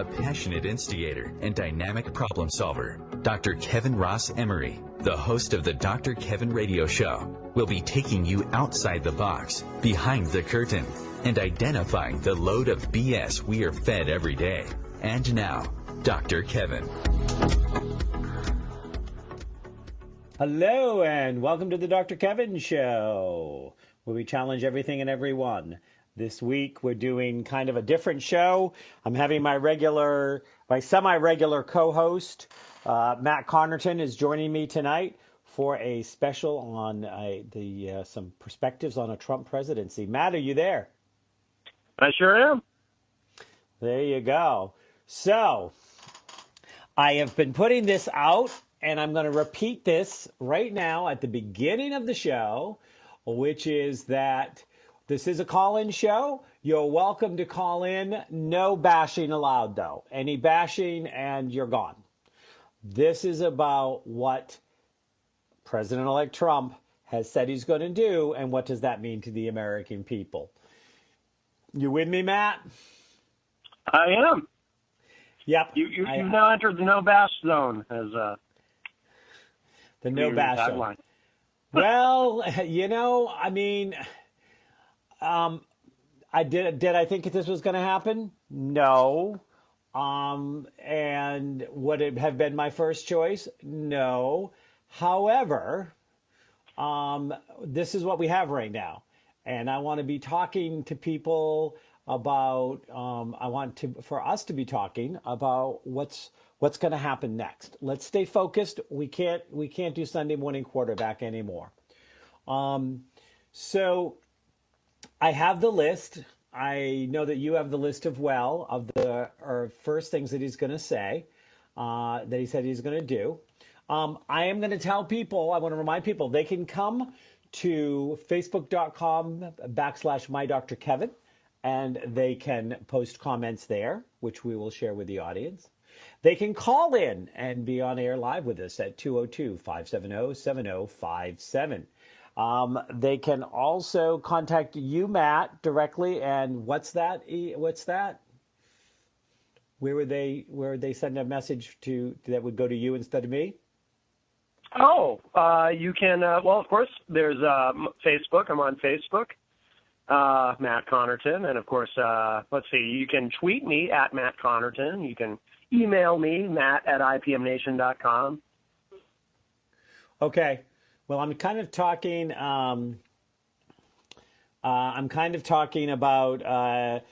a passionate instigator and dynamic problem solver. Dr. Kevin Ross Emery, the host of the Dr. Kevin Radio Show, will be taking you outside the box, behind the curtain, and identifying the load of BS we are fed every day. And now, Dr. Kevin. Hello, and welcome to the Dr. Kevin Show, where we challenge everything and everyone. This week, we're doing kind of a different show. I'm having my semi-regular co-host, Matt Connarton, is joining me tonight for a special on some perspectives on a Trump presidency. Matt, are you there? I sure am. There you go. So, I have been putting this out, and I'm going to repeat this right now at the beginning of the show, which is that this is a call-in show. You're welcome to call in. No bashing allowed, though. Any bashing, and you're gone. This is about what President-elect Trump has said he's going to do, and what does that mean to the American people. You with me, Matt? I am. Yep. You've now entered the no bash zone as the no bash zone. Well, I think this was going to happen? No. And would it have been my first choice? No. However, this is what we have right now. And I want to be talking to people about, for us to be talking about what's going to happen next. Let's stay focused. We can't do Sunday morning quarterback anymore. So I have the list. I know that you have the list of the first things that he's going to say, that he said he's going to do. I am going to tell people, I want to remind people, they can come to facebook.com/MyDrKevin, and they can post comments there, which we will share with the audience. They can call in and be on air live with us at 202-570-7057. They can also contact you, Matt, directly. And what's that? Where would they send a message to that would go to you instead of me? Oh, you can. Well, of course, there's Facebook. I'm on Facebook, Matt Connarton, and of course, let's see. You can tweet me at Matt Connarton. You can email me, matt@ipmnation.com. Okay. Well, I'm kind of talking about, I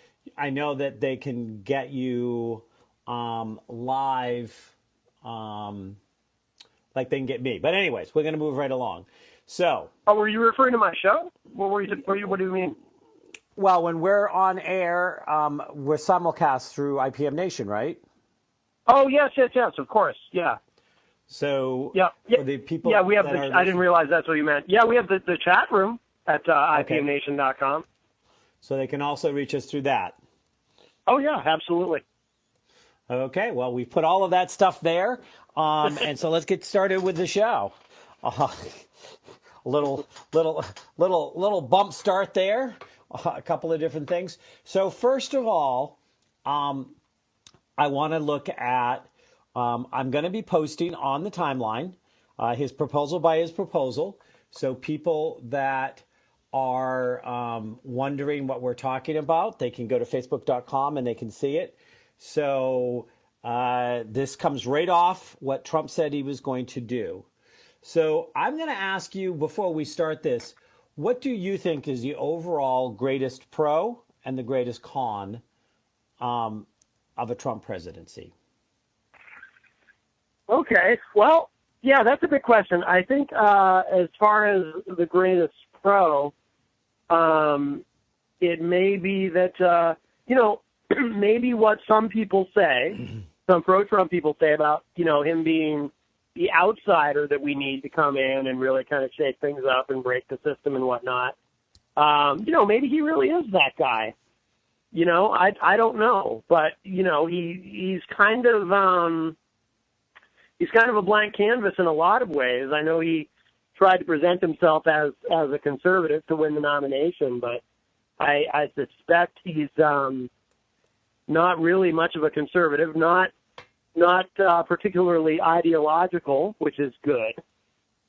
know that they can get you live, like they can get me. But anyways, we're going to move right along. So. Oh, were you referring to my show? What do you mean? Well, when we're on air, we're simulcast through IPM Nation, right? Oh, yes, of course, yeah. So, for the people, we have. I didn't realize that's what you meant. Yeah, we have the chat room at ipmnation.com. So they can also reach us through that. Oh yeah, absolutely. Okay, well, we've put all of that stuff there, and so let's get started with the show. Little bump start there. A couple of different things. So first of all, I want to look at. I'm going to be posting on the timeline his proposal by his proposal. So people that are wondering what we're talking about, they can go to facebook.com and they can see it. So this comes right off what Trump said he was going to do. So I'm going to ask you before we start this, what do you think is the overall greatest pro and the greatest con of a Trump presidency? Okay. Well, yeah, that's a big question. I think as far as the greatest pro, it may be that, maybe what some people say, some pro-Trump people say about, him being the outsider that we need to come in and really kind of shake things up and break the system and whatnot. Maybe he really is that guy. I don't know. But, he's kind of a blank canvas in a lot of ways. I know he tried to present himself as a conservative to win the nomination, but I suspect he's, not really much of a conservative, not particularly ideological, which is good.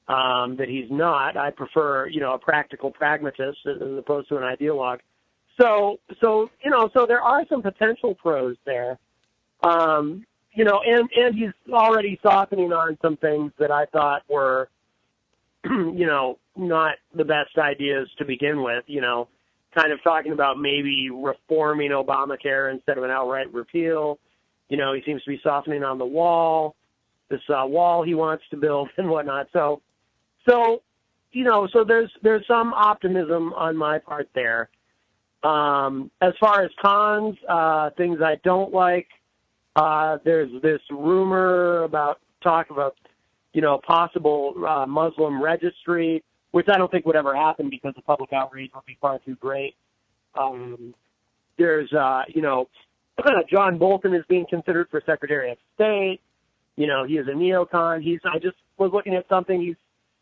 That he's not. I prefer, a practical pragmatist as opposed to an ideologue. So there are some potential pros there. And he's already softening on some things that I thought were, not the best ideas to begin with, kind of talking about maybe reforming Obamacare instead of an outright repeal. He seems to be softening on the wall, this wall he wants to build and whatnot. So there's some optimism on my part there. As far as cons, things I don't like, there's this rumor talk about, possible Muslim registry, which I don't think would ever happen because the public outrage would be far too great. There's, John Bolton is being considered for Secretary of State. He is a neocon. I just was looking at something. He's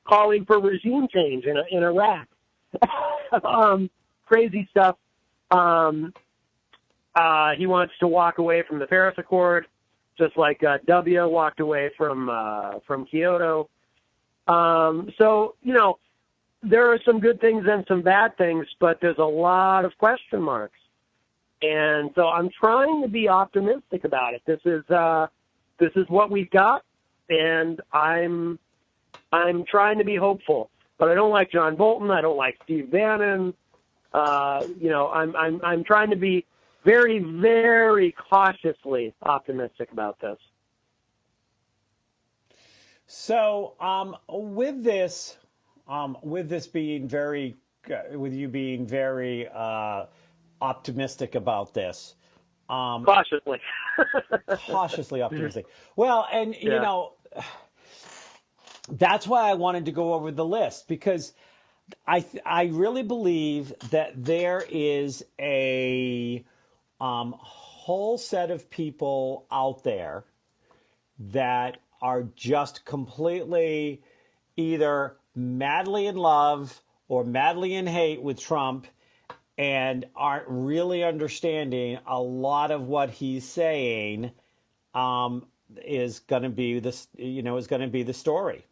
calling for regime change in Iraq. Crazy stuff. He wants to walk away from the Paris Accord, just like W walked away from Kyoto. There are some good things and some bad things, but there's a lot of question marks. And so I'm trying to be optimistic about it. This is what we've got, and I'm trying to be hopeful. But I don't like John Bolton. I don't like Steve Bannon. I'm trying to be very, very cautiously optimistic about this. So, with you being very optimistic about this, cautiously, cautiously optimistic. Well, and that's why I wanted to go over the list, because I really believe that there is a whole set of people out there that are just completely either madly in love or madly in hate with Trump and aren't really understanding a lot of what he's saying is going to be this, is going to be the story.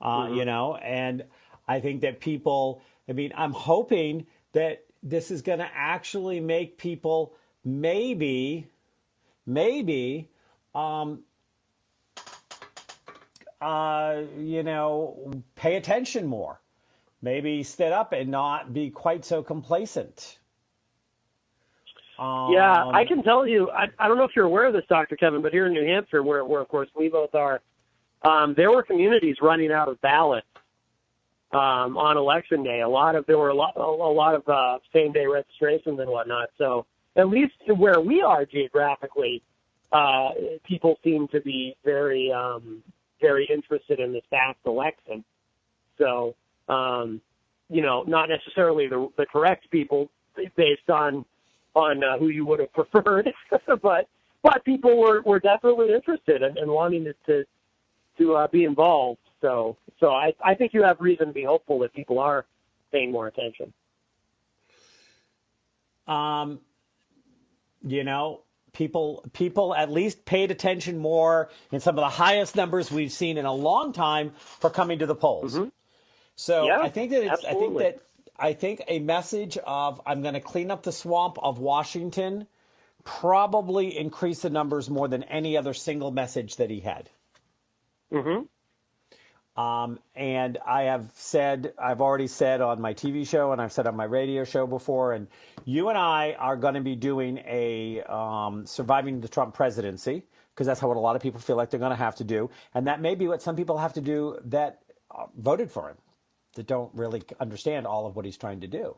And I think that I'm hoping that this is going to actually make people maybe, pay attention more, maybe stand up and not be quite so complacent. I can tell you, I don't know if you're aware of this, Dr. Kevin, but here in New Hampshire, where of course we both are, there were communities running out of ballots on election day. There were a lot of same day registrations and whatnot. So at least where we are geographically, people seem to be very, very interested in this past election. So, not necessarily the correct people based on who you would have preferred, but people were definitely interested and wanting to be involved. So I think you have reason to be hopeful that people are paying more attention. People at least paid attention more in some of the highest numbers we've seen in a long time for coming to the polls. Mm-hmm. So yeah, I think that absolutely. I think a message of I'm going to clean up the swamp of Washington probably increased the numbers more than any other single message that he had. Mm-hmm. And I've already said on my TV show and I've said on my radio show before, and you and I are going to be doing a surviving the Trump presidency, because that's what a lot of people feel like they're going to have to do. And that may be what some people have to do that voted for him, that don't really understand all of what he's trying to do.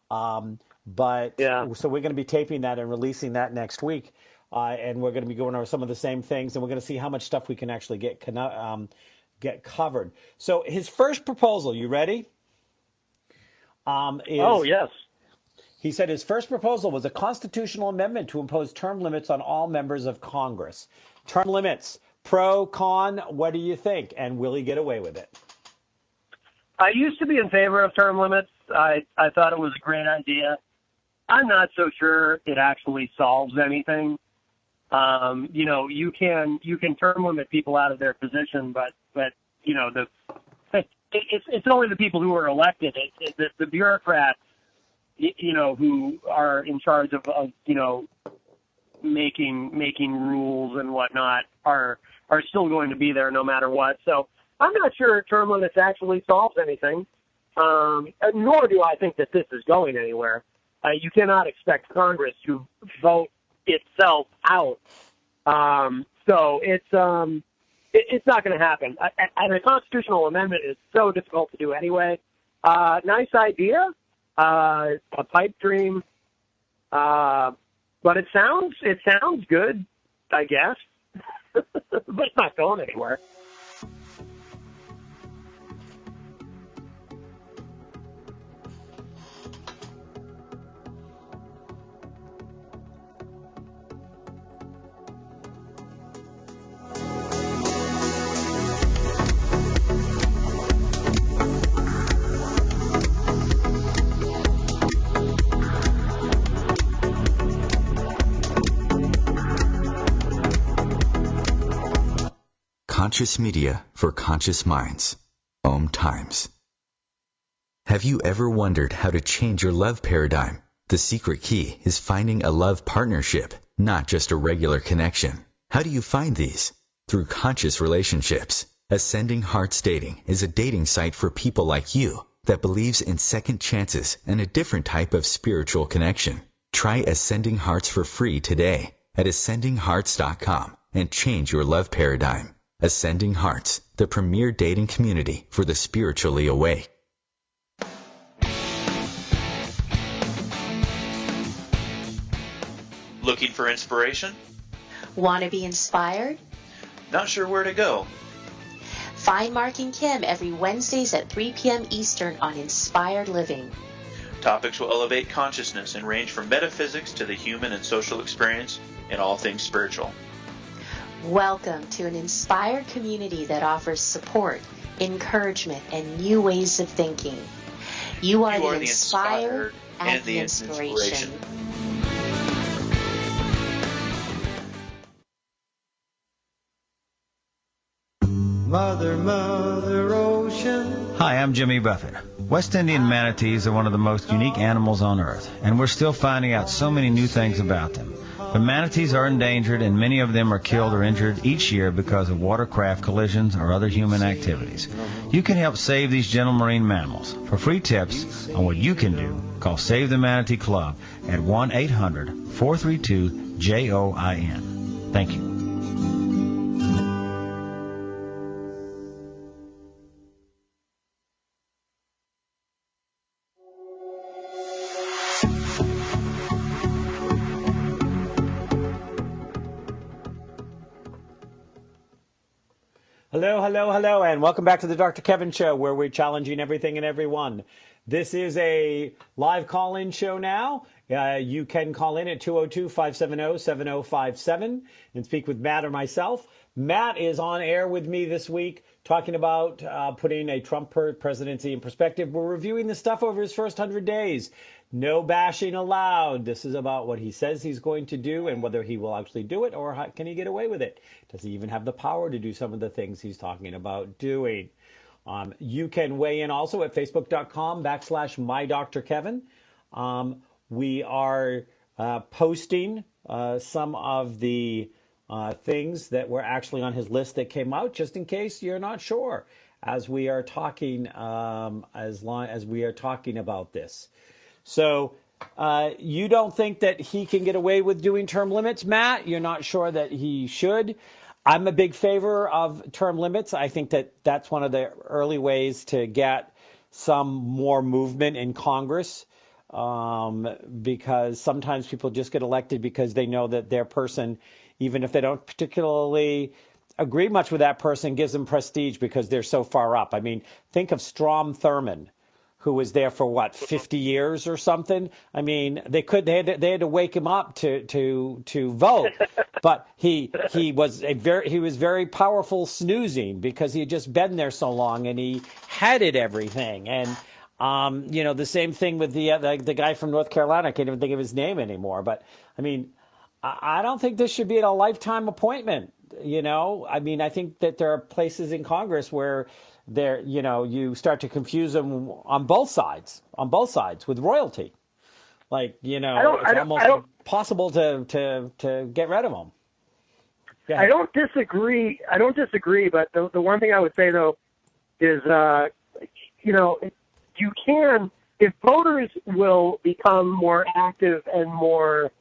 So we're going to be taping that and releasing that next week. And we're going to be going over some of the same things, and we're going to see how much stuff we can actually get covered. So his first proposal, you ready? Yes. He said his first proposal was a constitutional amendment to impose term limits on all members of Congress. Term limits, pro, con, what do you think? And will he get away with it? I used to be in favor of term limits. I thought it was a great idea. I'm not so sure it actually solves anything. You can term limit people out of their position, but it's only the people who are elected. The bureaucrats, who are in charge of making rules and whatnot are still going to be there no matter what. So I'm not sure term limits actually solves anything. Nor do I think that this is going anywhere. You cannot expect Congress to vote itself out. So it's not going to happen. And a constitutional amendment is so difficult to do anyway. Nice idea, a pipe dream, but it sounds good, I guess, but it's not going anywhere. Conscious media for conscious minds. OMTimes. Have you ever wondered how to change your love paradigm? The secret key is finding a love partnership, not just a regular connection. How do you find these? Through conscious relationships. Ascending Hearts Dating is a dating site for people like you that believes in second chances and a different type of spiritual connection. Try Ascending Hearts for free today at ascendinghearts.com and change your love paradigm. Ascending Hearts, the premier dating community for the spiritually awake. Looking for inspiration? Want to be inspired? Not sure where to go? Find Mark and Kim every Wednesdays at 3 p.m. Eastern on Inspired Living. Topics will elevate consciousness and range from metaphysics to the human and social experience and all things spiritual. Welcome to an inspired community that offers support, encouragement, and new ways of thinking. You are the inspired and the inspiration. Mother, Mother Ocean. Hi, I'm Jimmy Buffett. West Indian manatees are one of the most unique animals on Earth, and we're still finding out so many new things about them. But manatees are endangered, and many of them are killed or injured each year because of watercraft collisions or other human activities. You can help save these gentle marine mammals. For free tips on what you can do, call Save the Manatee Club at 1-800-432-JOIN. Thank you. Hello, and welcome back to the Dr. Kevin Show, where we're challenging everything and everyone. This is a live call-in show now. You can call in at 202-570-7057 and speak with Matt or myself. Matt is on air with me this week talking about putting a Trump presidency in perspective. We're reviewing the stuff over his first 100 days. No bashing allowed. This is about what he says he's going to do and whether he will actually do it or how, can he get away with it? Does he even have the power to do some of the things he's talking about doing? You can weigh in also at facebook.com/MyDrKevin. We are posting some of the things that were actually on his list that came out, just in case you're not sure, as we are talking as we are talking about this. So you don't think that he can get away with doing term limits, Matt? You're not sure that he should? I'm a big favor of term limits. I think that that's one of the early ways to get some more movement in Congress, because sometimes people just get elected because they know that their person, even if they don't particularly agree much with that person, gives them prestige because they're so far up. I mean, think of Strom Thurmond, who was there for 50 years or something. I mean, they had to wake him up to vote, but he was very powerful snoozing because he had just been there so long and he headed everything. And The same thing with the guy from North Carolina. I can't even think of his name anymore. But I mean, I don't think this should be a lifetime appointment. I think that there are places in Congress where you start to confuse them on both sides with royalty. It's almost possible to get rid of them. I don't disagree. But the one thing I would say though is, you can, if voters will become more active and more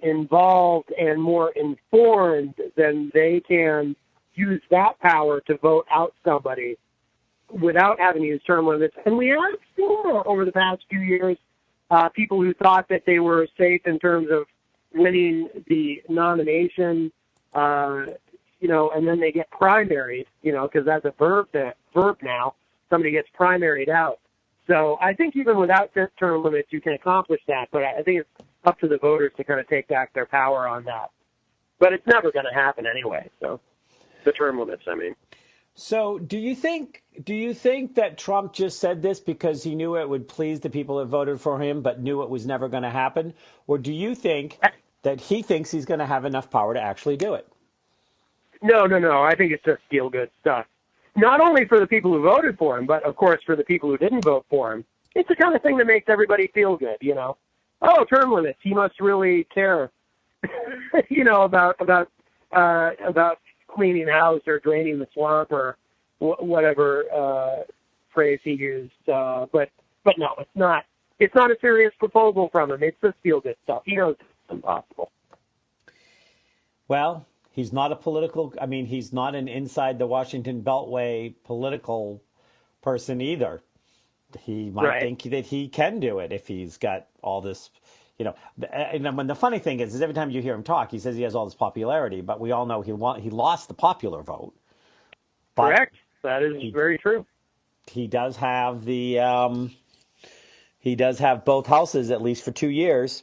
involved and more informed, then they can use that power to vote out somebody without having to use term limits. And we have seen that over the past few years, people who thought that they were safe in terms of winning the nomination, and then they get primaried, because that's a verb now. Somebody gets primaried out. So I think even without term limits, you can accomplish that. But I think it's up to the voters to kind of take back their power on that. But it's never going to happen anyway. So the term limits, I mean. So do you think that Trump just said this because he knew it would please the people that voted for him, but knew it was never going to happen? Or do you think that he thinks he's going to have enough power to actually do it? No. I think it's just feel-good stuff. Not only for the people who voted for him, but, of course, for the people who didn't vote for him. It's the kind of thing that makes everybody feel good, Oh, term limits. He must really care, about cleaning house or draining the swamp or whatever phrase he used. But no, it's not. It's not a serious proposal from him. It's just feel-good stuff. He knows it's impossible. Well, he's not he's not an inside the Washington Beltway political person either. He might think that he can do it if he's got all this, And when the funny thing is every time you hear him talk, he says he has all this popularity, but we all know he lost the popular vote. But correct. That is very true. He does have both houses at least for 2 years.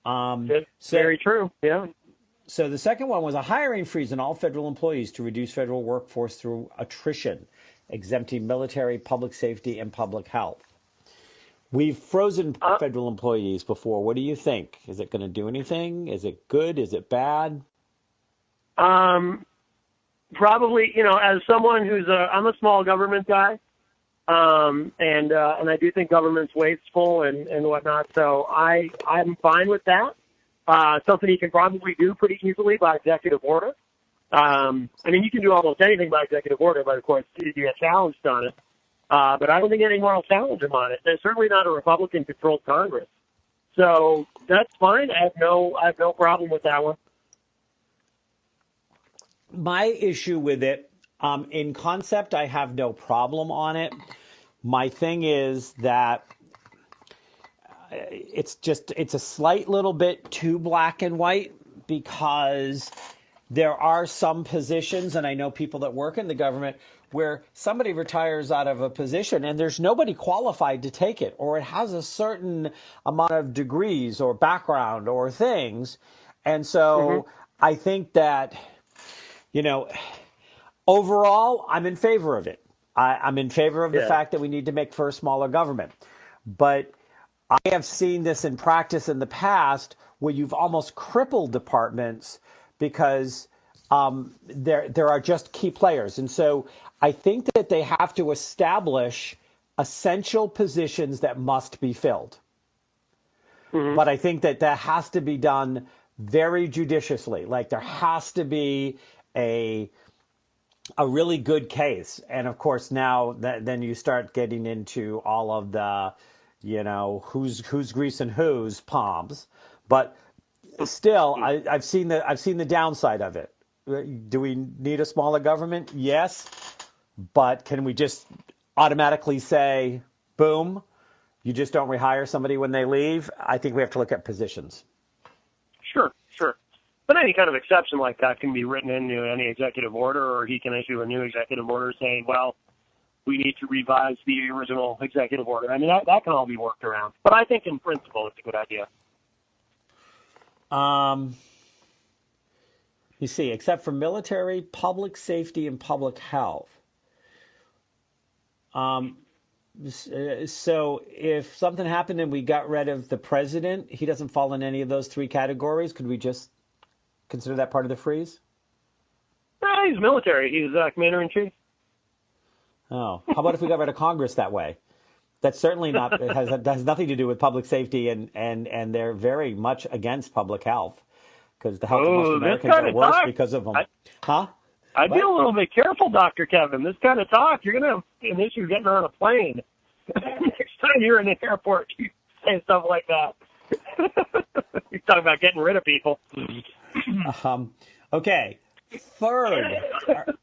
Very true. Yeah. So the second one was a hiring freeze on all federal employees to reduce federal workforce through attrition, exempting military, public safety, and public health. We've frozen federal employees before. What do you think? Is it going to do anything? Is it good? Is it bad? Probably, as someone I'm a small government guy, and I do think government's wasteful and whatnot. So I'm fine with that. Something you can probably do pretty easily by executive order. You can do almost anything by executive order, but of course you get challenged on it. But I don't think anyone will challenge him on it. There's certainly not a Republican-controlled Congress. So that's fine. I have no problem with that one. My issue with it, in concept, I have no problem on it. My thing is that it's a slight little bit too black and white, because there are some positions, and I know people that work in the government, where somebody retires out of a position and there's nobody qualified to take it, or it has a certain amount of degrees or background or things. And so I think that, overall, I'm in favor of it. I'm in favor of the fact that we need to make for a smaller government. But I have seen this in practice in the past where you've almost crippled departments because there are just key players. And so I think that they have to establish essential positions that must be filled. But I think that has to be done very judiciously. Like there has to be a really good case. And of course, now then you start getting into all of the, who's greasing whose palms. But still, I've seen the downside of it. Do we need a smaller government? Yes. But can we just automatically say, boom, you just don't rehire somebody when they leave? I think we have to look at positions. Sure. But any kind of exception like that can be written into any executive order, or he can issue a new executive order saying, well, we need to revise the original executive order. I mean, that can all be worked around. But I think in principle it's a good idea. You see, except for military, public safety, and public health. So if something happened and we got rid of the president, he doesn't fall in any of those three categories. Could we just consider that part of the freeze? He's military. He's commander-in-chief. Oh, how about if we got rid of Congress that way? That's certainly not, it has nothing to do with public safety, and they're very much against public health because the health of most Americans are worse because of them. I'd be a little bit careful, Dr. Kevin. This kind of talk, you're going to have an issue getting on a plane. Next time you're in the airport, you say stuff like that. You're talking about getting rid of people. Okay. Third,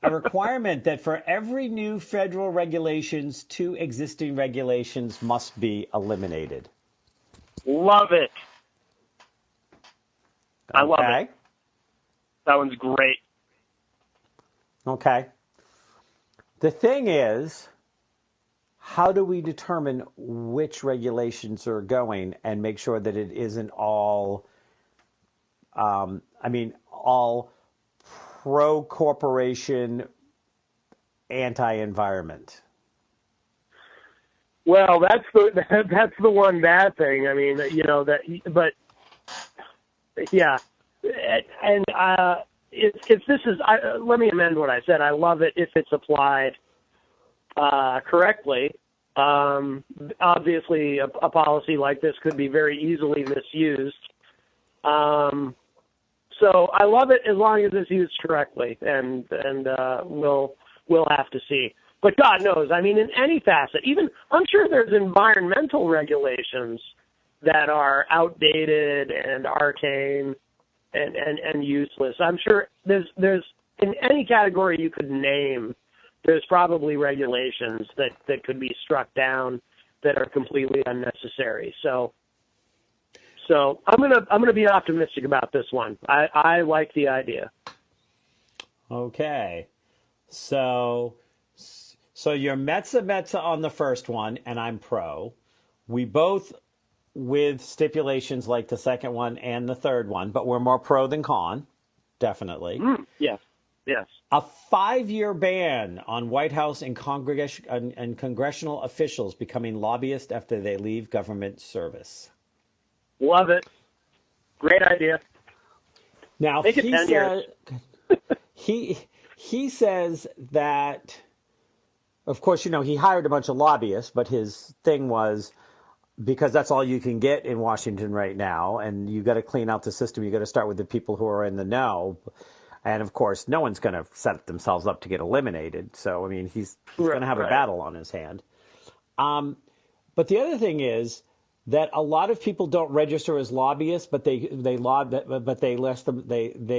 a requirement that for every new federal regulations, 2 existing regulations must be eliminated. Love it. I love Okay. it. That one's great. Okay. The thing is, how do we determine which regulations are going and make sure that it isn't all, all pro-corporation, anti-environment? Well, that's the one bad thing. I mean, but yeah, and if this is, let me amend what I said. I love it if it's applied correctly. Obviously, a policy like this could be very easily misused. So I love it as long as it's used correctly, and we'll have to see. But God knows, I mean, in any facet, even I'm sure there's environmental regulations that are outdated and arcane and useless. I'm sure there's in any category you could name, there's probably regulations that could be struck down that are completely unnecessary. So I'm gonna be optimistic about this one. I like the idea. Okay, so you're Metza on the first one, and I'm pro. We both with stipulations like the second one and the third one, but we're more pro than con, definitely. Yes. A 5-year ban on White House and congressional officials becoming lobbyists after they leave government service. Love it. Great idea. Now, Make it 10 years. he says that, of course, he hired a bunch of lobbyists, but his thing was, because that's all you can get in Washington right now, and you got to clean out the system. You got to start with the people who are in the know. And, of course, no one's going to set themselves up to get eliminated. So, I mean, he's going to have a battle on his hand. But the other thing is that a lot of people don't register as lobbyists, but they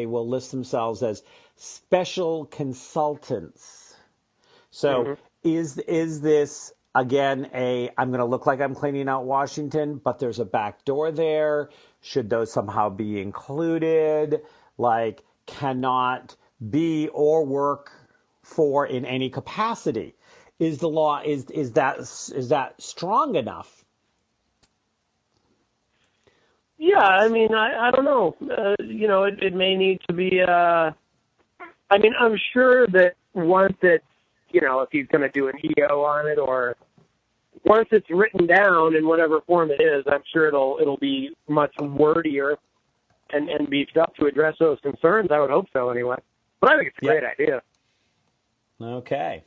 will list themselves as special consultants. So is this, again, I'm going to look like I'm cleaning out Washington, but there's a back door there? Should those somehow be included? Like, cannot be or work for in any capacity. Is the law is that strong enough? Yeah, I mean, I don't know. It may need to be. I mean, I'm sure that once it's, if he's going to do an EO on it, or once it's written down in whatever form it is, I'm sure it'll be much wordier and beefed up to address those concerns. I would hope so, anyway. But I think it's a great idea. Okay.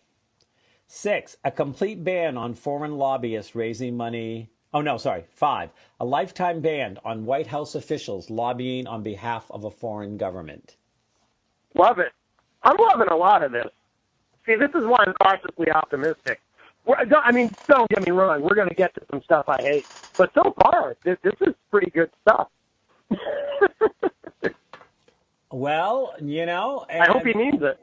6, a complete ban on foreign lobbyists raising money. 5, a lifetime ban on White House officials lobbying on behalf of a foreign government. Love it. I'm loving a lot of this. See, this is why I'm cautiously optimistic. Don't get me wrong. We're going to get to some stuff I hate. But so far, this is pretty good stuff. Well, I hope he means it.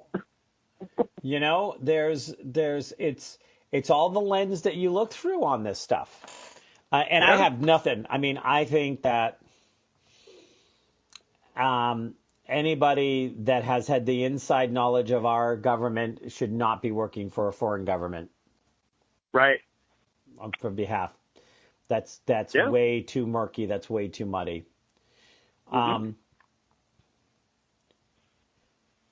It's all the lens that you look through on this stuff. I have nothing. I mean, I think that anybody that has had the inside knowledge of our government should not be working for a foreign government. Right. For behalf. That's way too murky. That's way too muddy.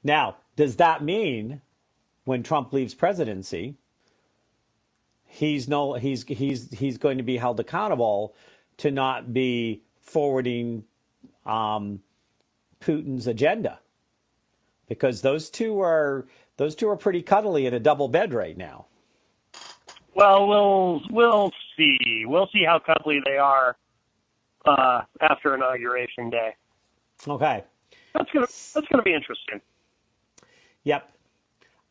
Now, does that mean when Trump leaves presidency, he's going to be held accountable to not be forwarding Putin's agenda, because those two are pretty cuddly in a double bed right now. Well, we'll see. We'll see how cuddly they are after Inauguration Day. Okay. That's gonna be interesting. Yep.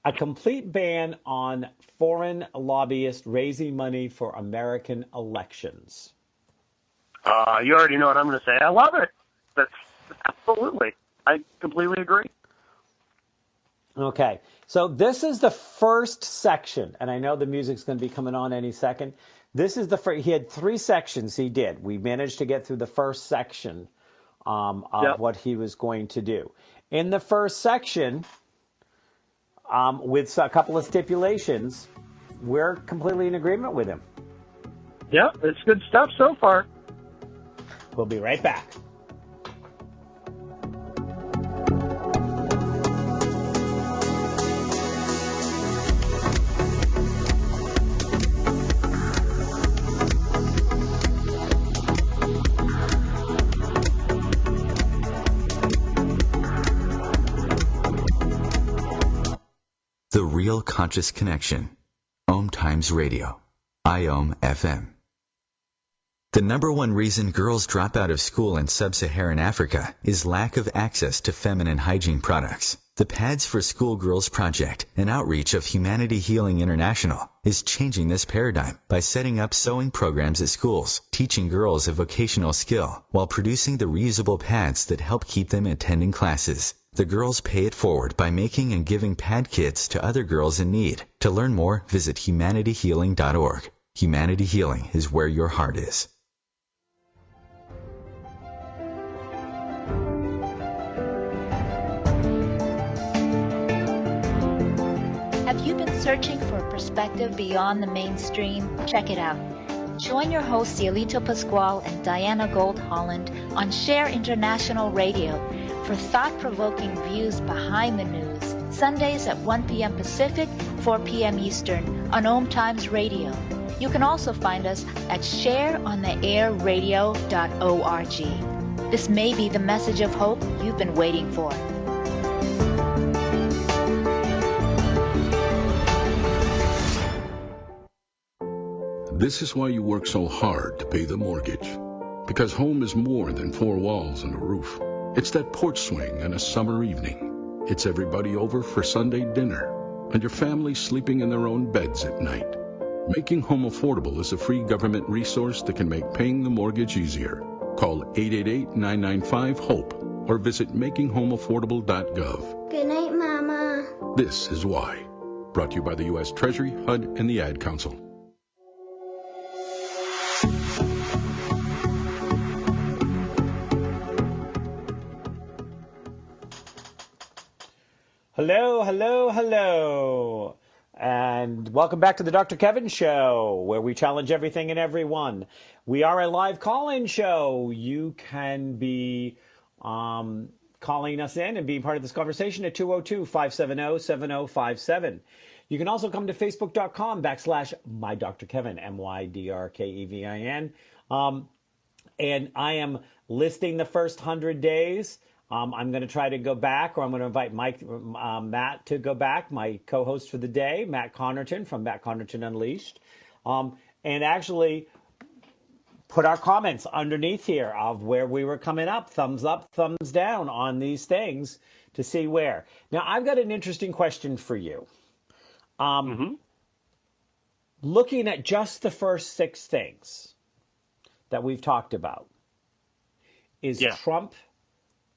A complete ban on foreign lobbyists raising money for American elections. You already know what I'm going to say. I love it. That's absolutely. I completely agree. Okay. So this is the first section, and I know the music's going to be coming on any second. This is the first. He had 3 sections. He did. We managed to get through the first section of what he was going to do. In the first section, with a couple of stipulations, we're completely in agreement with him. Yeah, it's good stuff so far. We'll be right back. The Real Conscious Connection. OMTimes Radio. IOM FM. The number one reason girls drop out of school in sub-Saharan Africa is lack of access to feminine hygiene products. The Pads for Schoolgirls Project, an outreach of Humanity Healing International, is changing this paradigm by setting up sewing programs at schools, teaching girls a vocational skill, while producing the reusable pads that help keep them attending classes. The girls pay it forward by making and giving pad kits to other girls in need. To learn more, visit humanityhealing.org. Humanity Healing is where your heart is. Have you been searching for a perspective beyond the mainstream? Check it out. Join your hosts Cielito Pascual and Diana Gold Holland on Share International Radio for thought-provoking views behind the news, Sundays at 1 p.m. Pacific, 4 p.m. Eastern on OMTimes Radio. You can also find us at shareontheairradio.org. This may be the message of hope you've been waiting for. This is why you work so hard to pay the mortgage. Because home is more than 4 walls and a roof. It's that porch swing on a summer evening. It's everybody over for Sunday dinner. And your family sleeping in their own beds at night. Making Home Affordable is a free government resource that can make paying the mortgage easier. Call 888-995-HOPE or visit makinghomeaffordable.gov. Good night, Mama. This is why. Brought to you by the U.S. Treasury, HUD, and the Ad Council. Hello, hello, hello. And welcome back to the Dr. Kevin Show, where we challenge everything and everyone. We are a live call-in show. You can be calling us in and being part of this conversation at 202-570-7057. You can also come to facebook.com/MyDrKevin, MYDRKEVIN. And I am listing the first 100 days. I'm going to try to go back, or I'm going to invite Matt to go back, my co-host for the day, Matt Connarton from Matt Connarton Unleashed, and actually put our comments underneath here of where we were coming up, thumbs down on these things to see where. Now, I've got an interesting question for you. Looking at just the first 6 things that we've talked about, is Trump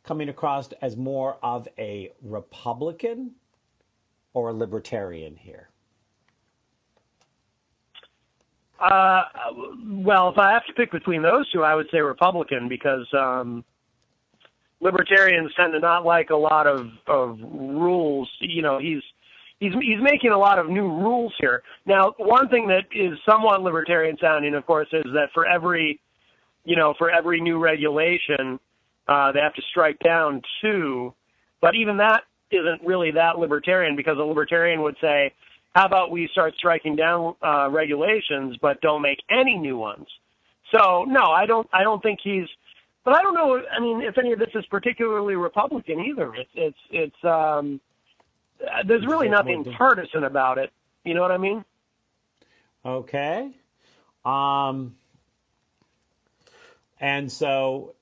coming across as more of a Republican or a libertarian here? Well, if I have to pick between those two, I would say Republican, because libertarians tend to not like a lot of rules. You know, he's making a lot of new rules here. Now, one thing that is somewhat libertarian sounding, of course, is that for every new regulation, they have to strike down 2, but even that isn't really that libertarian, because a libertarian would say, how about we start striking down regulations, but don't make any new ones? So no, I don't think he's. But I don't know. I mean, if any of this is particularly Republican either. It's there's really nothing partisan about it. You know what I mean? Okay. And so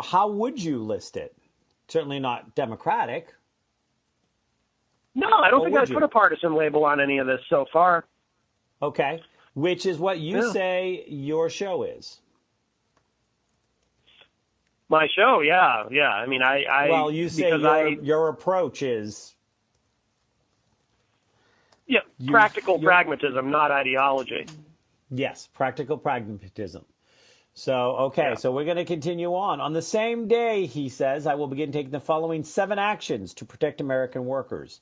how would you list it? Certainly not Democratic. No, I don't think I'd put a partisan label on any of this so far. Okay. Which is what you say your show is. My show, yeah. I mean, well, you say your approach is. Yeah, practical pragmatism, not ideology. Yes, practical pragmatism. So, so we're going to continue on. On the same day, he says, I will begin taking the following 7 actions to protect American workers.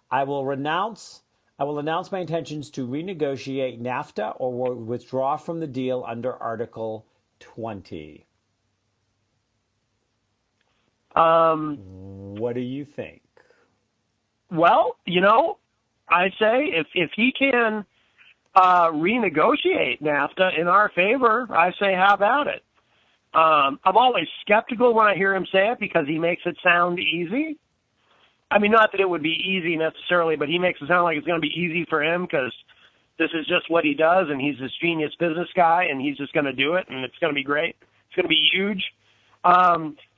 I will announce my intentions to renegotiate NAFTA or withdraw from the deal under Article 20. What do you think? Well, I say if he can renegotiate NAFTA in our favor, I say, how about it? I'm always skeptical when I hear him say it because he makes it sound easy. I mean, not that it would be easy necessarily, but he makes it sound like it's going to be easy for him because this is just what he does, and he's this genius business guy, and he's just going to do it, and it's going to be great. It's going to be huge.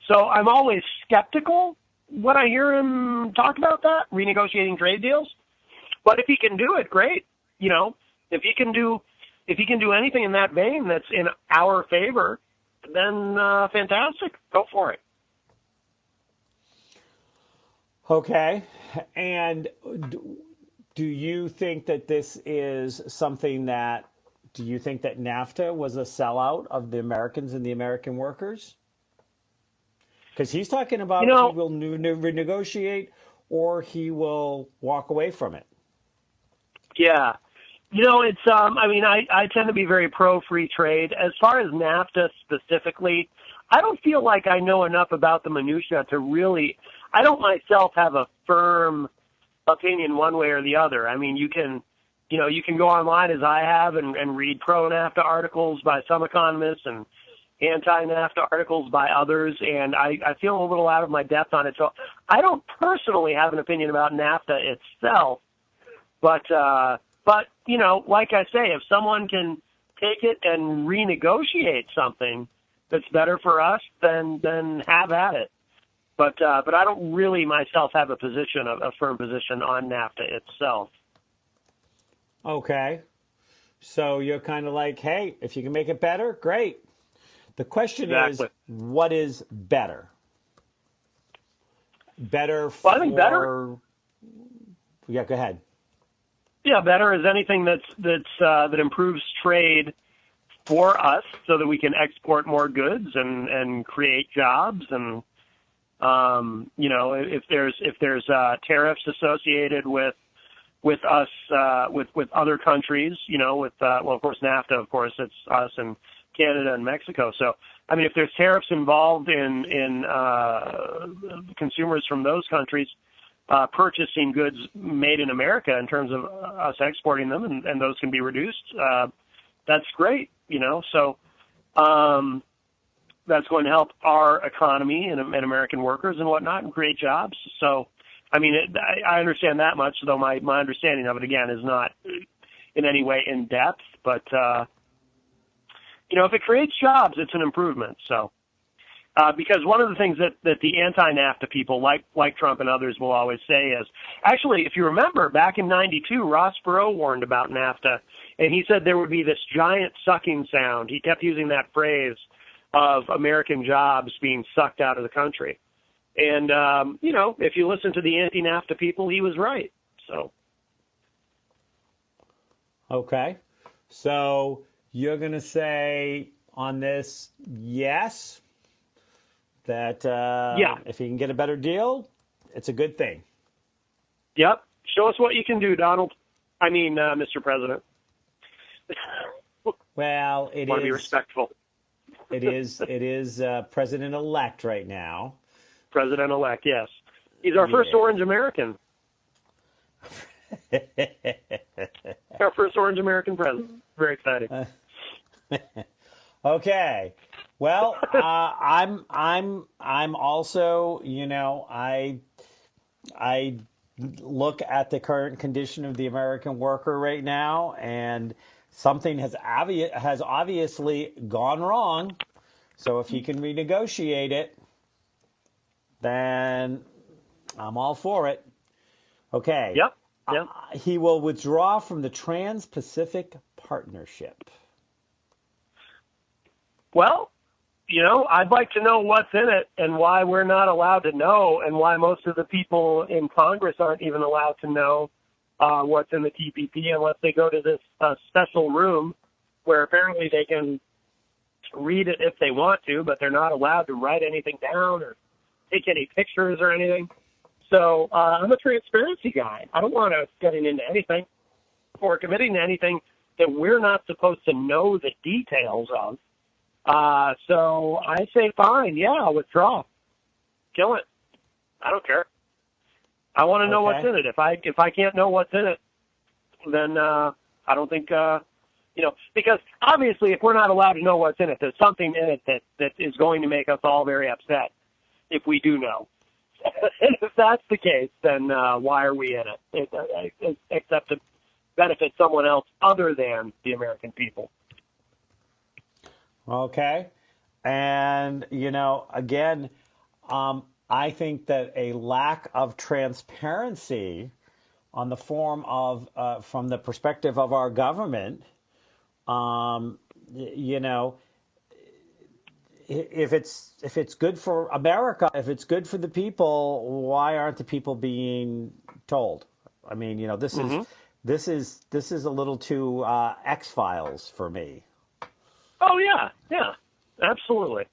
So I'm always skeptical when I hear him talk about that, renegotiating trade deals. But if he can do it, great. If he can do anything in that vein that's in our favor, then fantastic. Go for it. Okay. And do you think that this is something that, do you think that NAFTA was a sellout of the Americans and the American workers? Because he's talking about he will renegotiate or he will walk away from it. Yeah. It's, I mean, I tend to be very pro-free trade. As far as NAFTA specifically, I don't feel like I know enough about the minutia to really, I don't myself have a firm opinion one way or the other. I mean, you can go online as I have and read pro-NAFTA articles by some economists and anti-NAFTA articles by others, and I feel a little out of my depth on it. So I don't personally have an opinion about NAFTA itself, but like I say, if someone can take it and renegotiate something that's better for us, then have at it. But I don't really myself have a firm position on NAFTA itself. Okay. So you're kind of like, hey, if you can make it better, great. The question is, what is better? Better for... Well, I think better... Yeah, go ahead. Yeah, better is anything that improves trade for us so that we can export more goods and create jobs. And, if there's tariffs associated with us, with other countries, of course, NAFTA, of course, it's us and Canada and Mexico. So, I mean, if there's tariffs involved in consumers from those countries purchasing goods made in America in terms of us exporting them, and those can be reduced, that's great, So that's going to help our economy and American workers and whatnot and create jobs. So, I mean, I understand that much, though my understanding of it, again, is not in any way in depth, but if it creates jobs, it's an improvement. So, because one of the things that the anti-NAFTA people, like Trump and others, will always say is, actually, if you remember, back in '92, Ross Perot warned about NAFTA, and he said there would be this giant sucking sound. He kept using that phrase of American jobs being sucked out of the country. And, if you listen to the anti-NAFTA people, he was right. So. Okay. So you're going to say on this, yes, that if you can get a better deal, it's a good thing. Yep. Show us what you can do, Donald. I mean, Mr. President. Well, it is. Want to be respectful. It is President-elect right now. President-elect, yes. He's our first orange American. Our first orange American president. Very exciting. Okay. Well, I'm also, I look at the current condition of the American worker right now, and something has obviously gone wrong. So if he can renegotiate it, then I'm all for it. Okay. Yep. He will withdraw from the Trans-Pacific Partnership. Well, I'd like to know what's in it and why we're not allowed to know, and why most of the people in Congress aren't even allowed to know what's in the TPP unless they go to this special room where apparently they can read it if they want to, but they're not allowed to write anything down or take any pictures or anything. So I'm a transparency guy. I don't want us getting into anything or committing to anything that we're not supposed to know the details of. So I say, fine, yeah, I'll withdraw. Kill it. I don't care. I want to know what's in it. If I can't know what's in it, then I don't think, because obviously if we're not allowed to know what's in it, there's something in it that is going to make us all very upset if we do know. And if that's the case, then why are we in it? Except to benefit someone else other than the American people. Okay. And, again, I think that a lack of transparency on the form of, from the perspective of our government, if it's good for America, if it's good for the people, why aren't the people being told? I mean, this is a little too X-Files for me. Oh yeah, absolutely.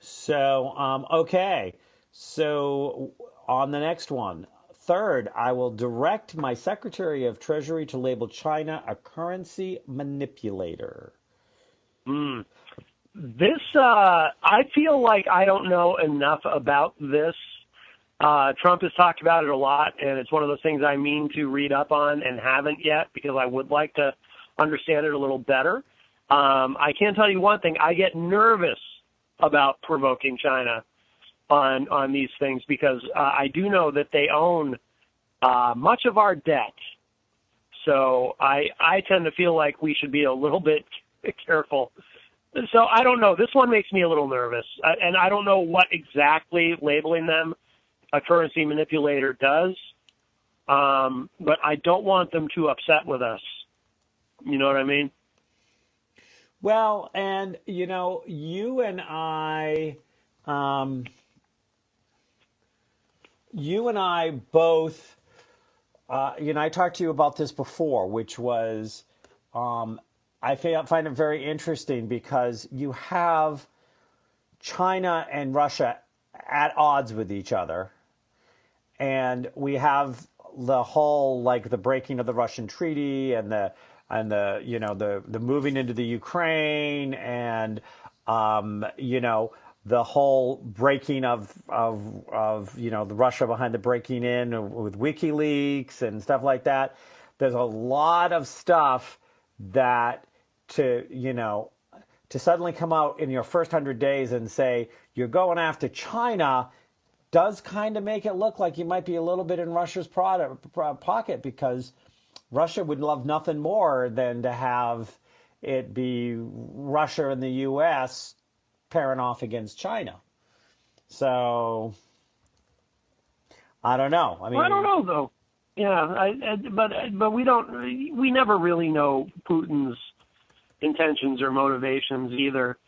So okay, so on the next one, third, I will direct my Secretary of Treasury to label China a currency manipulator. This, I feel like I don't know enough about this. Trump has talked about it a lot, and it's one of those things I mean to read up on and haven't yet because I would like to understand it a little better. I can tell you one thing. I get nervous about provoking China on these things because I do know that they own much of our debt. So I tend to feel like we should be a little bit careful. So I don't know. This one makes me a little nervous. And I don't know what exactly labeling them a currency manipulator does. But I don't want them too upset with us. You know what I mean? Well, and, you and I both, I talked to you about this before, which was, I find it very interesting because you have China and Russia at odds with each other. And we have the whole, the breaking of the Russian treaty and the moving into the Ukraine and, the whole breaking of the Russia behind the breaking in with WikiLeaks and stuff like that. There's a lot of stuff that to suddenly come out in your first 100 days and say you're going after China does kind of make it look like you might be a little bit in Russia's pocket because Russia would love nothing more than to have it be Russia and the U.S. pairing off against China. So, I don't know. I mean, I don't know though. Yeah, but we never really know Putin's intentions or motivations either.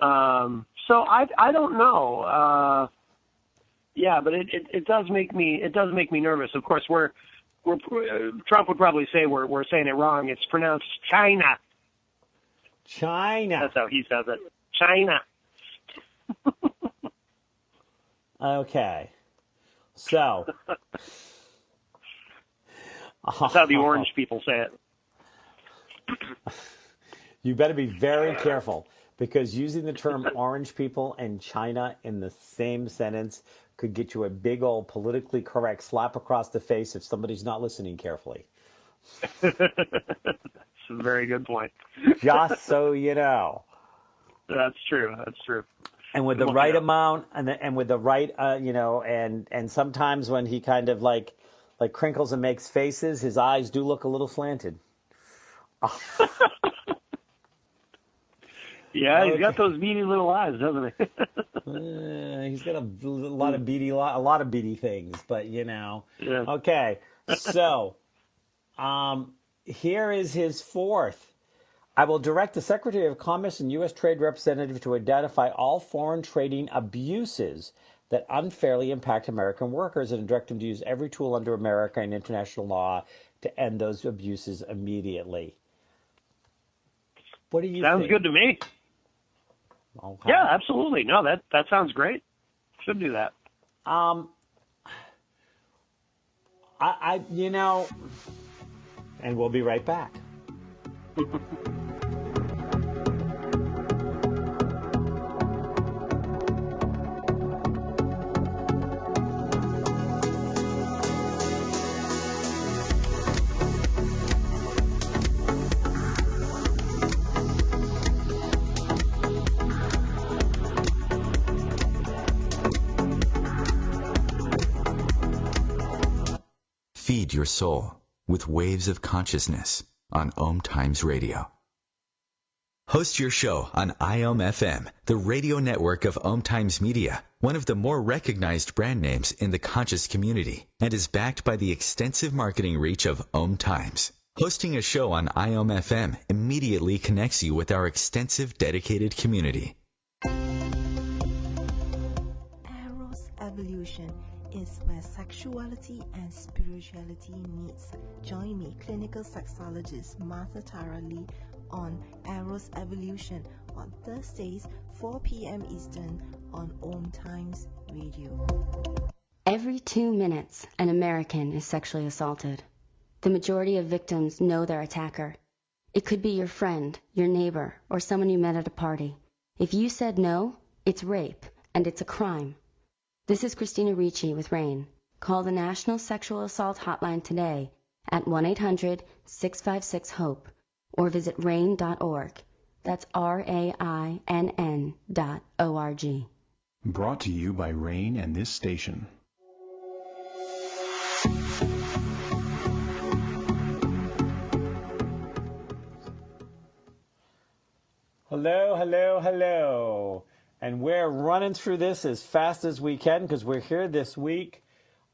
So I don't know. Yeah, but it does make me nervous. Of course, Trump would probably say we're saying it wrong. It's pronounced China. China. That's how he says it. China. Okay. So. That's how the orange people say it. You better be very careful. because using the term orange people and China in the same sentence could get you a big old politically correct slap across the face if somebody's not listening carefully. That's a very good point. Just so you know. That's true. And with the right amount, and with the right, and sometimes when he kind of like crinkles and makes faces, his eyes do look a little slanted. Yeah, he's got those beady little eyes, doesn't he? He's got a lot of beady things, but Yeah. Okay, so here is his fourth. I will direct the Secretary of Commerce and U.S. Trade Representative to identify all foreign trading abuses that unfairly impact American workers and direct him to use every tool under American and international law to end those abuses immediately. What do you think? Sounds good to me. Okay. Yeah, absolutely. No, that sounds great. Should do that. And we'll be right back. Feed your soul with Waves of Consciousness on OMTimes Radio. Host your show on IOM-FM, the radio network of OMTimes Media, one of the more recognized brand names in the conscious community, and is backed by the extensive marketing reach of OMTimes. Hosting a show on IOM-FM immediately connects you with our extensive dedicated community. Eros Evolution is where sexuality and spirituality meets. Join me, clinical sexologist Martha Tara Lee, on Eros Evolution on Thursdays, 4 p.m. Eastern on OMTimes Radio. Every 2 minutes, an American is sexually assaulted. The majority of victims know their attacker. It could be your friend, your neighbor, or someone you met at a party. If you said no, it's rape, and it's a crime. This is Christina Ricci with RAIN. Call the National Sexual Assault Hotline today at 1-800-656-HOPE or visit RAIN.org. That's RAINN.org. Brought to you by RAIN and this station. Hello. And we're running through this as fast as we can because we're here this week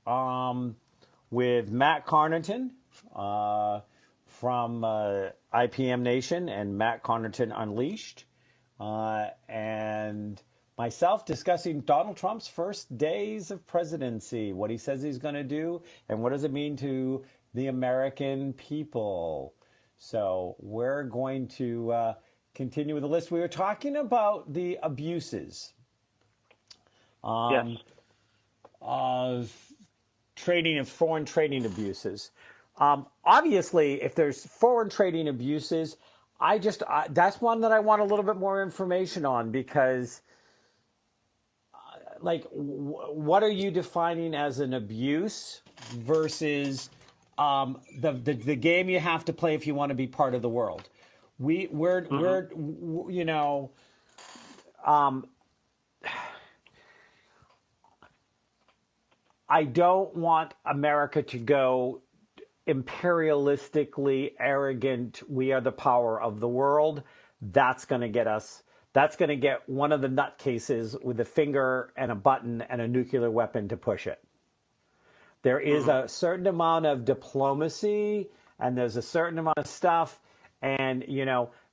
with Matt Connarton from IPM Nation and Matt Connarton Unleashed, and myself discussing Donald Trump's first days of presidency, what he says he's going to do, and what does it mean to the American people. So we're going to continue with the list. We were talking about the abuses. Yes. Foreign trading abuses. Obviously, if there's foreign trading abuses, that's one that I want a little bit more information on because, what are you defining as an abuse versus the game you have to play if you want to be part of the world? I don't want America to go imperialistically arrogant. We are the power of the world. That's going to get one of the nutcases with a finger and a button and a nuclear weapon to push it. There is a certain amount of diplomacy and there's a certain amount of stuff. And,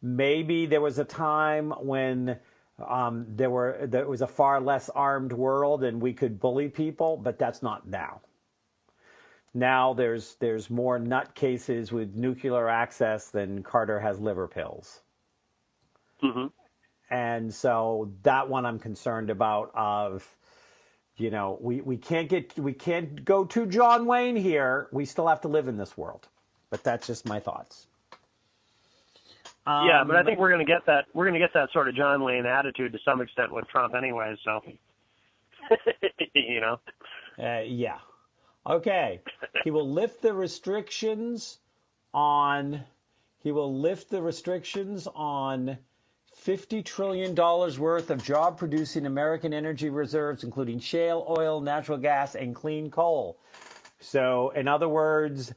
maybe there was a time when there was a far less armed world and we could bully people, but that's not now. Now there's more nutcases with nuclear access than Carter has liver pills. Mm-hmm. And so that one I'm concerned about we can't go to John Wayne here. We still have to live in this world. But that's just my thoughts. Yeah, but I think we're going to get that. We're going to get that sort of John Wayne attitude to some extent with Trump, anyway. So, you know. Yeah. Okay. He will lift the restrictions on. He will lift the restrictions on $50 trillion worth of job-producing American energy reserves, including shale oil, natural gas, and clean coal. So, in other words,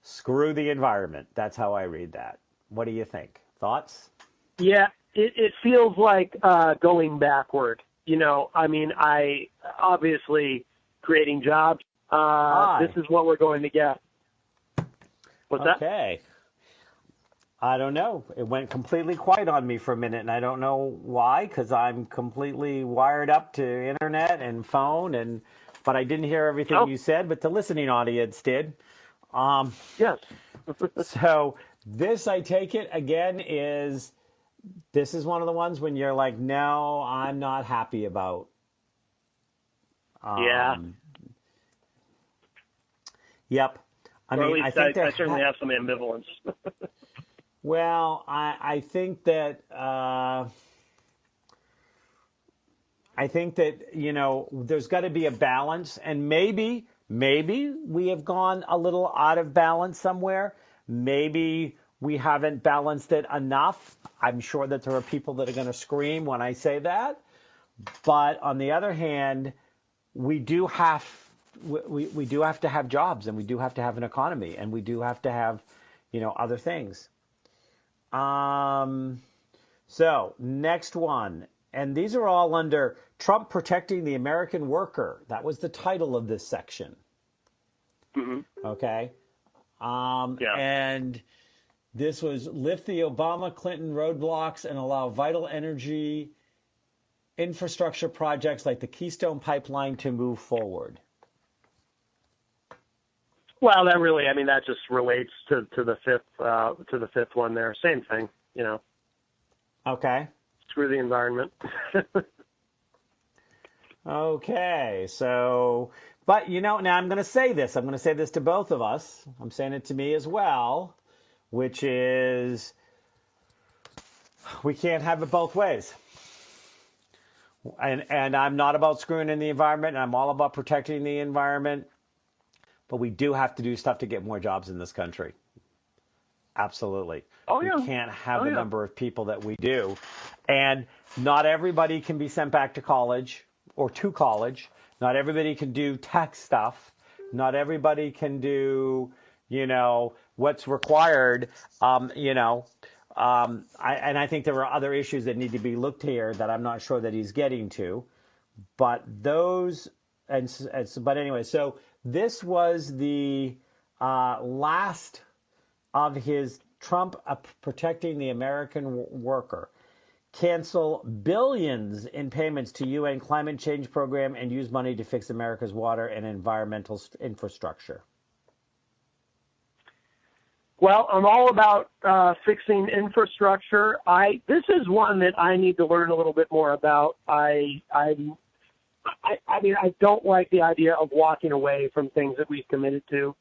screw the environment. That's how I read that. What do you think? Thoughts? Yeah, it feels like going backward. You know, I mean, I obviously creating jobs. This is what we're going to get. What's that? Okay. I don't know. It went completely quiet on me for a minute, and I don't know why, because I'm completely wired up to internet and phone, but I didn't hear everything you said, but the listening audience did. Yes. So this, I take it, again, this is one of the ones when you're like, no, I'm not happy about. Yeah. Yep. I certainly have some ambivalence. Well, I think that there's got to be a balance, and maybe we have gone a little out of balance somewhere. Maybe we haven't balanced it enough. I'm sure that there are people that are going to scream when I say that. But on the other hand, we do have to have jobs, and we do have to have an economy, and we do have to have, other things. So next one, and these are all under Trump protecting the American worker. That was the title of this section. Mm-hmm. Okay. Yeah. And this was lift the Obama-Clinton roadblocks and allow vital energy infrastructure projects like the Keystone Pipeline to move forward. Well, that just relates to the fifth one there. Same thing, Okay. Screw the environment. Okay, so, but now I'm going to say this. I'm going to say this to both of us. I'm saying it to me as well, which is we can't have it both ways. And I'm not about screwing in the environment, and I'm all about protecting the environment. But we do have to do stuff to get more jobs in this country. Absolutely. Oh, yeah. We can't have the number of people that we do. And not everybody can be sent back to college or to college. Not everybody can do tech stuff. Not everybody can do, what's required, and I think there are other issues that need to be looked here that I'm not sure that he's getting to. But those, but anyway, so this was the last of his Trump protecting the American worker. Cancel billions in payments to UN climate change program and use money to fix America's water and environmental infrastructure. Well, I'm all about fixing infrastructure. This is one that I need to learn a little bit more about. I don't like the idea of walking away from things that we've committed to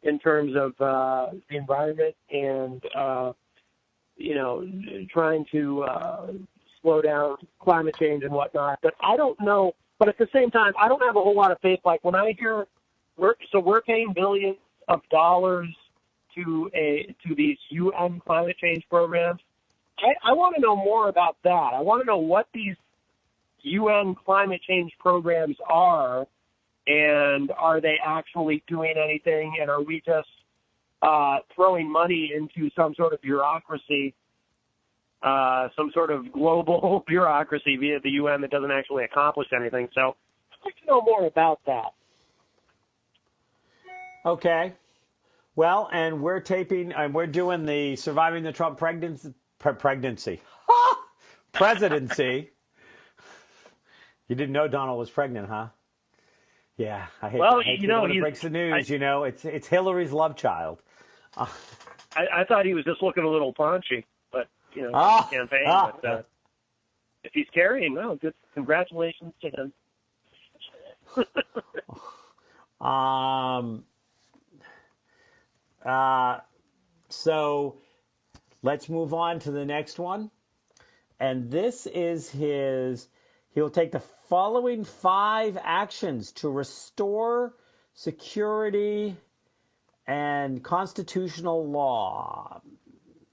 in terms of the environment and, trying to slow down climate change and whatnot. But I don't know. But at the same time, I don't have a whole lot of faith. Like when I hear we're paying billions of dollars to these UN climate change programs. I want to know more about that. I want to know what these UN climate change programs are, and are they actually doing anything, and are we just throwing money into some sort of bureaucracy, some sort of global bureaucracy via the UN that doesn't actually accomplish anything? So I'd like to know more about that. Okay. Well, and we're doing the Surviving the Trump Presidency. You didn't know Donald was pregnant, huh? Yeah, I hate to break the news. It's Hillary's love child. I thought he was just looking a little paunchy, but campaign. But if he's carrying, good. Congratulations to him. So let's move on to the next one. And this is he'll take the following 5 actions to restore security and constitutional law,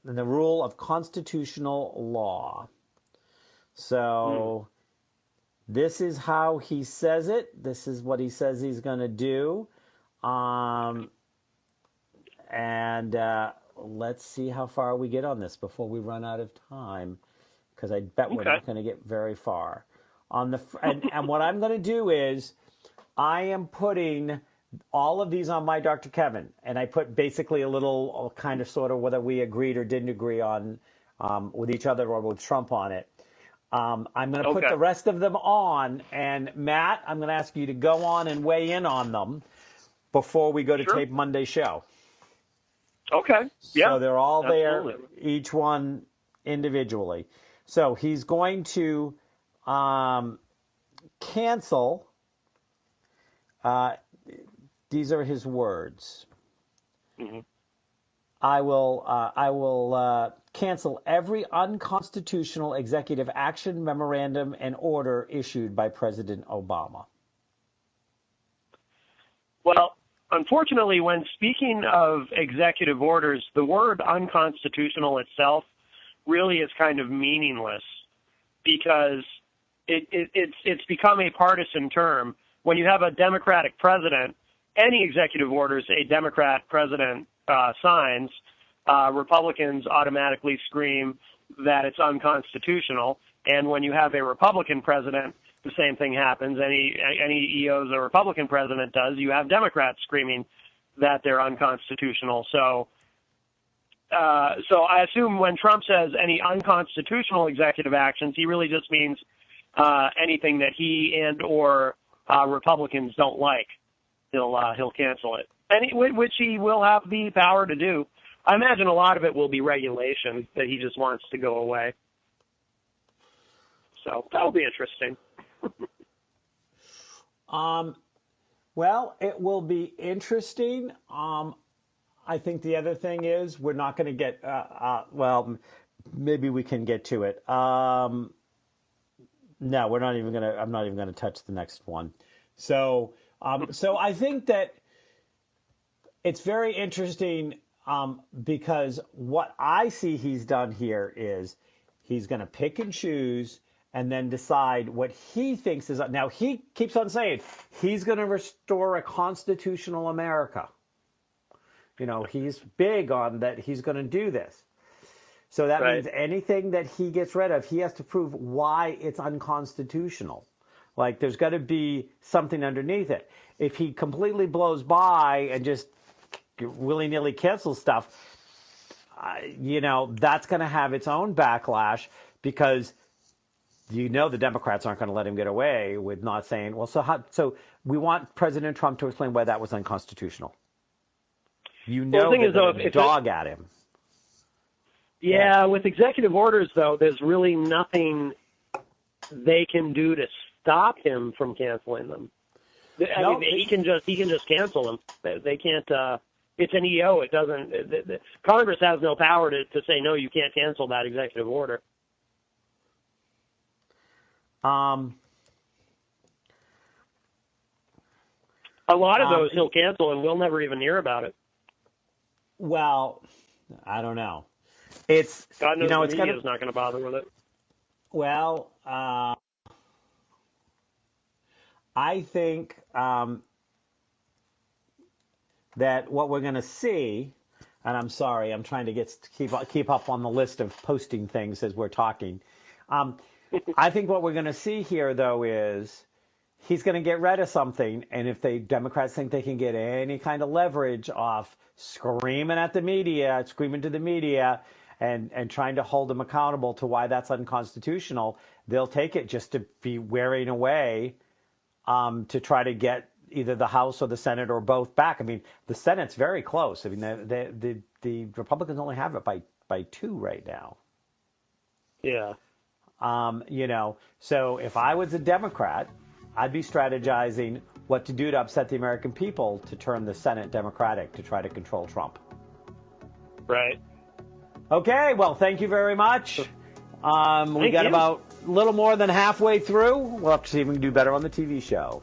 and the rule of constitutional law. So this is how he says it. This is what he says he's going to do. Let's see how far we get on this before we run out of time, because I bet we're not going to get very far. And what I'm going to do is I am putting all of these on my Dr. Kevin, and I put basically a little kind of sort of whether we agreed or didn't agree on with each other or with Trump on it. I'm going to put the rest of them on, and Matt, I'm going to ask you to go on and weigh in on them before we go to tape Monday's show. Okay. Yeah. So they're all there, each one individually. So he's going to cancel. These are his words. Mm-hmm. I will cancel every unconstitutional executive action, memorandum, and order issued by President Obama. Well, unfortunately, when speaking of executive orders, the word unconstitutional itself really is kind of meaningless, because it's become a partisan term. When you have a Democratic president, any executive orders a Democrat president signs, Republicans automatically scream that it's unconstitutional. And when you have a Republican president, the same thing happens. Any EOs a Republican president does, you have Democrats screaming that they're unconstitutional. So I assume when Trump says any unconstitutional executive actions, he really just means anything that he and or Republicans don't like. He'll cancel it, which he will have the power to do. I imagine a lot of it will be regulation that he just wants to go away. So that'll be interesting. Well, it will be interesting. I think the other thing is we're not going to get. Well, maybe we can get to it. No, we're not even going to. I'm not even going to touch the next one. So I think that it's very interesting because what I see he's done here is he's going to pick and choose and then decide what he thinks is. Now, he keeps on saying he's going to restore a constitutional America. You know, he's big on that. He's going to do this. So that means anything that he gets rid of, he has to prove why it's unconstitutional. Like, there's got to be something underneath it. If he completely blows by and just willy-nilly cancels stuff, that's going to have its own backlash, because the Democrats aren't going to let him get away with not saying, well, so we want President Trump to explain why that was unconstitutional. They're going to dog at him. Yeah, with executive orders, though, there's really nothing they can do to stop him from canceling them. I mean, he can just cancel them. They can't. It's an EO. It doesn't. Congress has no power to say no. You can't cancel that executive order. A lot of those he'll cancel, and we'll never even hear about it. Well, I don't know. It's God knows the media's not going to bother with it. Well, I think that what we're going to see, and I'm sorry, I'm trying to keep up on the list of posting things as we're talking. I think what we're going to see here, though, is he's going to get rid of something, and if the Democrats think they can get any kind of leverage off screaming to the media, and trying to hold them accountable to why that's unconstitutional, they'll take it just to be wearing away to try to get either the House or the Senate or both back. I mean, the Senate's very close. I mean, the Republicans only have it by 2 right now. Yeah. So if I was a Democrat, I'd be strategizing what to do to upset the American people to turn the Senate Democratic to try to control Trump. Right. Okay, well, thank you very much. We got about a little more than halfway through. We'll have to see if we can do better on the TV show.